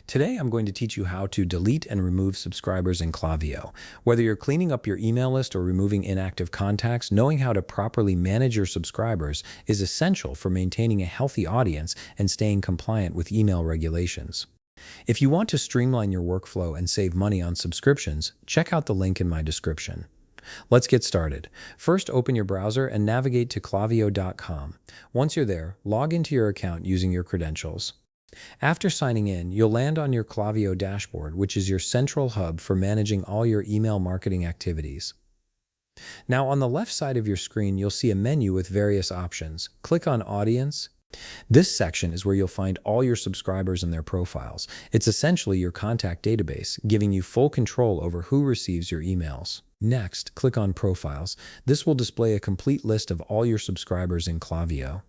Today, I'm going to teach you how to delete and remove subscribers in Klaviyo. Whether you're cleaning up your email list or removing inactive contacts, knowing how to properly manage your subscribers is essential for maintaining a healthy audience and staying compliant with email regulations. If you want to streamline your workflow and save money on subscriptions, check out the link in my description. Let's get started. First, open your browser and navigate to klaviyo.com. Once you're there, log into your account using your credentials. After signing in, you'll land on your Klaviyo dashboard, which is your central hub for managing all your email marketing activities. Now, on the left side of your screen, you'll see a menu with various options. Click on Audience. This section is where you'll find all your subscribers and their profiles. It's essentially your contact database, giving you full control over who receives your emails. Next, click on Profiles. This will display a complete list of all your subscribers in Klaviyo.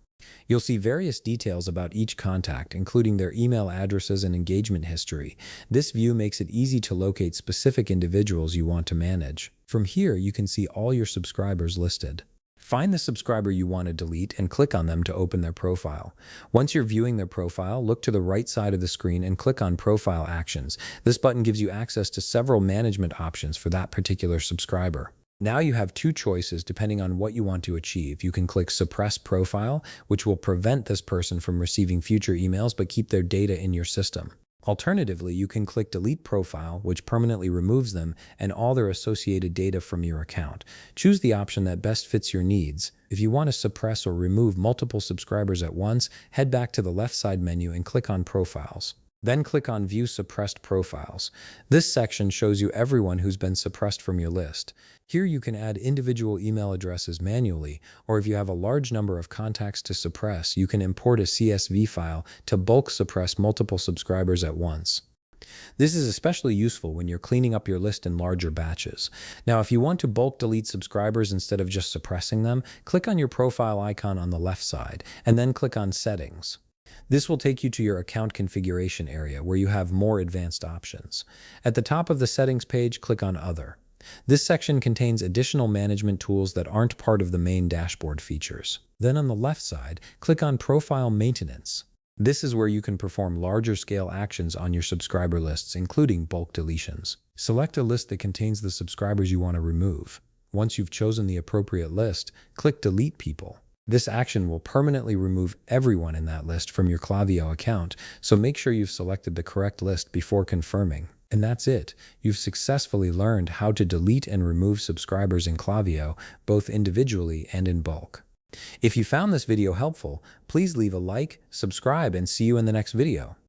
You'll see various details about each contact, including their email addresses and engagement history. This view makes it easy to locate specific individuals you want to manage. From here, you can see all your subscribers listed. Find the subscriber you want to delete and click on them to open their profile. Once you're viewing their profile, look to the right side of the screen and click on Profile Actions. This button gives you access to several management options for that particular subscriber. Now you have two choices depending on what you want to achieve. You can click Suppress Profile, which will prevent this person from receiving future emails but keep their data in your system. Alternatively, you can click Delete Profile, which permanently removes them and all their associated data from your account. Choose the option that best fits your needs. If you want to suppress or remove multiple subscribers at once, head back to the left side menu and click on Profiles. Then click on View Suppressed Profiles. This section shows you everyone who's been suppressed from your list. Here you can add individual email addresses manually, or if you have a large number of contacts to suppress, you can import a CSV file to bulk suppress multiple subscribers at once. This is especially useful when you're cleaning up your list in larger batches. Now, if you want to bulk delete subscribers instead of just suppressing them, click on your profile icon on the left side, and then click on Settings. This will take you to your account configuration area where you have more advanced options. At the top of the settings page, click on Other. This section contains additional management tools that aren't part of the main dashboard features. Then on the left side, click on Profile Maintenance. This is where you can perform larger scale actions on your subscriber lists, including bulk deletions. Select a list that contains the subscribers you want to remove. Once you've chosen the appropriate list, click Delete People. This action will permanently remove everyone in that list from your Klaviyo account, so make sure you've selected the correct list before confirming. And that's it. You've successfully learned how to delete and remove subscribers in Klaviyo, both individually and in bulk. If you found this video helpful, please leave a like, subscribe, and see you in the next video.